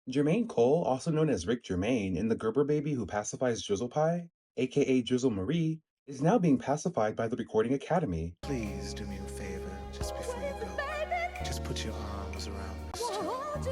Jermaine Cole, also known as Rick Jermaine, in the Gerber baby who pacifies Drizzle Pie, aka Drizzle Marie, is now being pacified by the Recording Academy. Please do me a favor just before you go. Just put your arms around this child.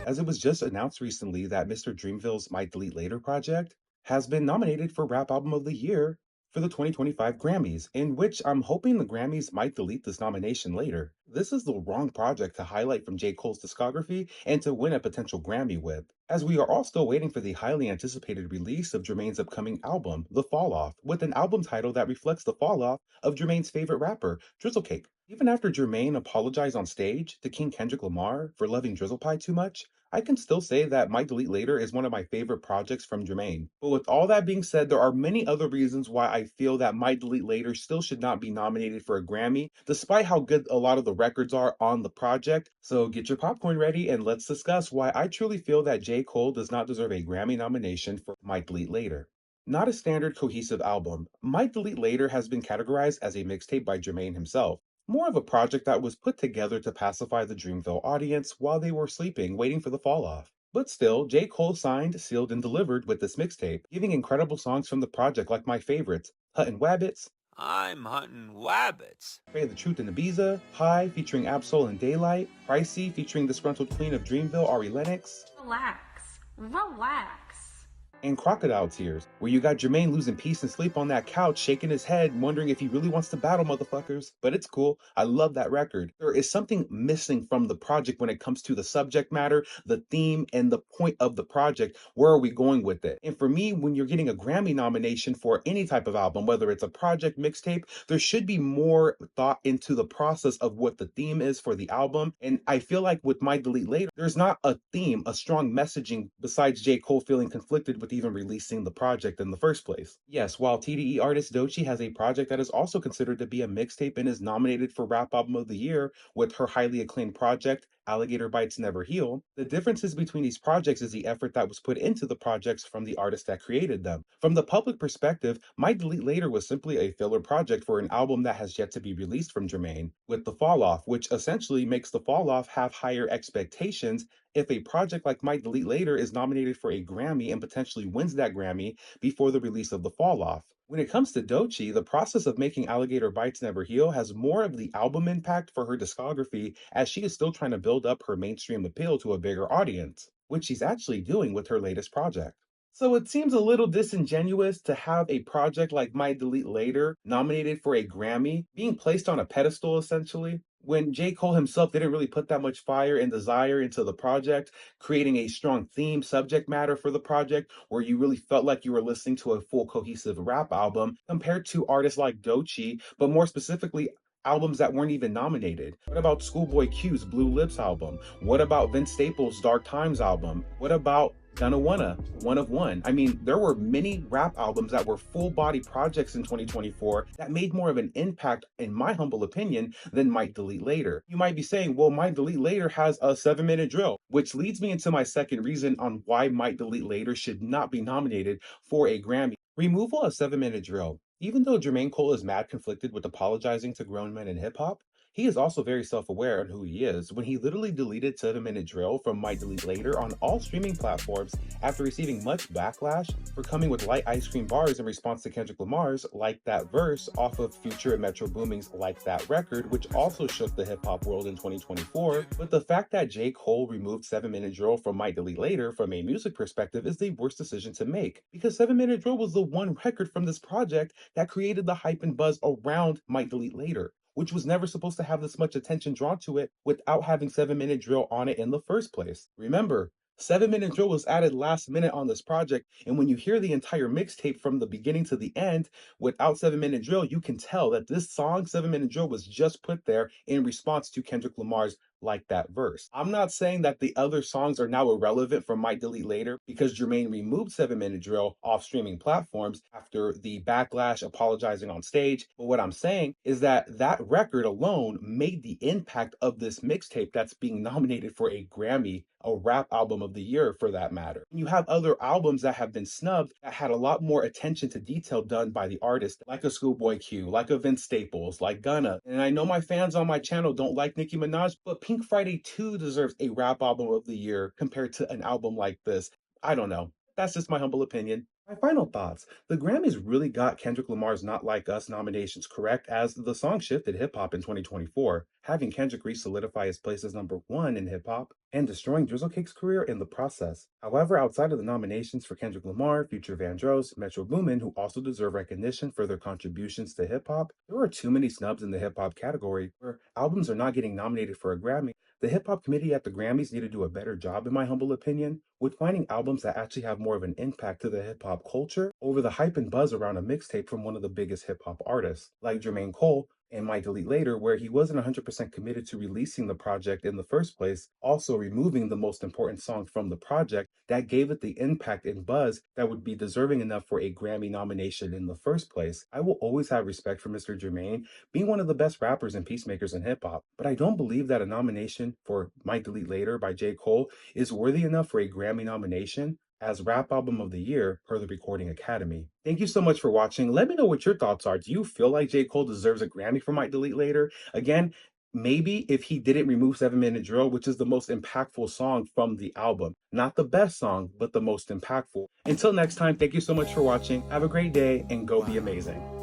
As it was just announced recently that Mr. Dreamville's Might Delete Later project has been nominated for Rap Album of the Year for the 2025 Grammys, in which I'm hoping the Grammys might delete this nomination later. This is the wrong project to highlight from J. Cole's discography and to win a potential Grammy with, as we are all still waiting for the highly anticipated release of Jermaine's upcoming album, The Fall Off, with an album title that reflects the fall off of Jermaine's favorite rapper, Drizzle Cake. Even after Jermaine apologized on stage to King Kendrick Lamar for loving Drizzle Pie too much, I can still say that Might Delete Later is one of my favorite projects from Jermaine. But with all that being said, there are many other reasons why I feel that Might Delete Later still should not be nominated for a Grammy, despite how good a lot of the records are on the project. So get your popcorn ready and let's discuss why I truly feel that J. Cole does not deserve a Grammy nomination for Might Delete Later. Not a standard cohesive album, Might Delete Later has been categorized as a mixtape by Jermaine himself, more of a project that was put together to pacify the Dreamville audience while they were sleeping, waiting for the fall off. But still, J. Cole signed, sealed, and delivered with this mixtape, giving incredible songs from the project like my favorites, Hutton Wabbits, I'm hunting wabbits. Pray the Truth and Ibiza, High featuring Absol and Daylight, Pricey featuring disgruntled queen of Dreamville, Ari Lennox, Relax. Relax. and Crocodile Tears, where you got Jermaine losing peace and sleep on that couch, shaking his head, wondering if he really wants to battle motherfuckers. But it's cool. I love that record. There is something missing from the project when it comes to the subject matter, the theme, and the point of the project. Where are we going with it? And for me, when you're getting a Grammy nomination for any type of album, whether it's a project mixtape, there should be more thought into the process of what the theme is for the album. And I feel like with My Delete Later, there's not a theme, a strong messaging besides J. Cole feeling conflicted with even releasing the project in the first place. Yes, while TDE artist Doechii has a project that is also considered to be a mixtape and is nominated for Rap Album of the Year with her highly acclaimed project, Alligator Bites Never Heal, the differences between these projects is the effort that was put into the projects from the artist that created them. From the public perspective, My Delete Later was simply a filler project for an album that has yet to be released from Jermaine, with The Fall Off, which essentially makes The Fall Off have higher expectations if a project like Might Delete Later is nominated for a Grammy and potentially wins that Grammy before the release of The Fall Off. When it comes to Doechii, the process of making Alligator Bites Never Heal has more of the album impact for her discography, as she is still trying to build up her mainstream appeal to a bigger audience, which she's actually doing with her latest project. So it seems a little disingenuous to have a project like Might Delete Later nominated for a Grammy, being placed on a pedestal essentially, when J. Cole himself didn't really put that much fire and desire into the project, creating a strong theme, subject matter for the project, where you really felt like you were listening to a full cohesive rap album, compared to artists like Doechii, but more specifically, albums that weren't even nominated. What about Schoolboy Q's Blue Lips album? What about Vince Staples' Dark Times album? What about Gonna Wanna, One of One? I mean, there were many rap albums that were full body projects in 2024 that made more of an impact, in my humble opinion, than Might Delete Later. You might be saying, well, Might Delete Later has a 7-minute drill, which leads me into my second reason on why Might Delete Later should not be nominated for a Grammy. Removal of 7-minute drill. Even though Jermaine Cole is mad conflicted with apologizing to grown men in hip hop, he is also very self-aware on who he is when he literally deleted 7-minute drill from Might Delete Later on all streaming platforms after receiving much backlash for coming with light ice cream bars in response to Kendrick Lamar's Like That verse off of Future and Metro Booming's Like That record, which also shook the hip-hop world in 2024. But the fact that J. Cole removed 7-minute drill from Might Delete Later from a music perspective is the worst decision to make, because 7-minute drill was the one record from this project that created the hype and buzz around Might Delete Later, which was never supposed to have this much attention drawn to it without having 7-minute drill on it in the first place. Remember, 7-minute drill was added last minute on this project, and when you hear the entire mixtape from the beginning to the end without 7-minute drill, you can tell that this song, 7-minute drill, was just put there in response to Kendrick Lamar's Like That verse. I'm not saying that the other songs are now irrelevant from Might Delete Later because Jermaine removed 7-minute drill off streaming platforms after the backlash apologizing on stage. But what I'm saying is that that record alone made the impact of this mixtape that's being nominated for a Grammy, a rap album of the year for that matter. You have other albums that have been snubbed that had a lot more attention to detail done by the artist, like a Schoolboy Q, like a Vince Staples, like Gunna. And I know my fans on my channel don't like Nicki Minaj, but Pink Friday 2 deserves a rap album of the year compared to an album like this. I don't know. That's just my humble opinion. My final thoughts. The Grammys really got Kendrick Lamar's Not Like Us nominations correct as the song shifted hip hop in 2024, having Kendrick re-solidify his place as #1 in hip hop and destroying Drizzlecake's career in the process. However, outside of the nominations for Kendrick Lamar, Future Vandross, Metro Boomin, who also deserve recognition for their contributions to hip hop, there are too many snubs in the hip hop category where albums are not getting nominated for a Grammy. The hip hop committee at the Grammys need to do a better job, in my humble opinion, with finding albums that actually have more of an impact to the hip hop culture over the hype and buzz around a mixtape from one of the biggest hip hop artists, like Jermaine Cole and Might Delete Later, where he wasn't 100% committed to releasing the project in the first place, also removing the most important song from the project that gave it the impact and buzz that would be deserving enough for a Grammy nomination in the first place. I will always have respect for Mr. Jermaine being one of the best rappers and peacemakers in hip hop, but I don't believe that a nomination for Might Delete Later by J. Cole is worthy enough for a Grammy nomination as Rap Album of the Year per the Recording Academy. Thank you so much for watching. Let me know what your thoughts are. Do you feel like J. Cole deserves a Grammy for Might Delete Later? Again, maybe if he didn't remove 7 Minute Drill, which is the most impactful song from the album. Not the best song, but the most impactful. Until next time, thank you so much for watching. Have a great day and go be amazing.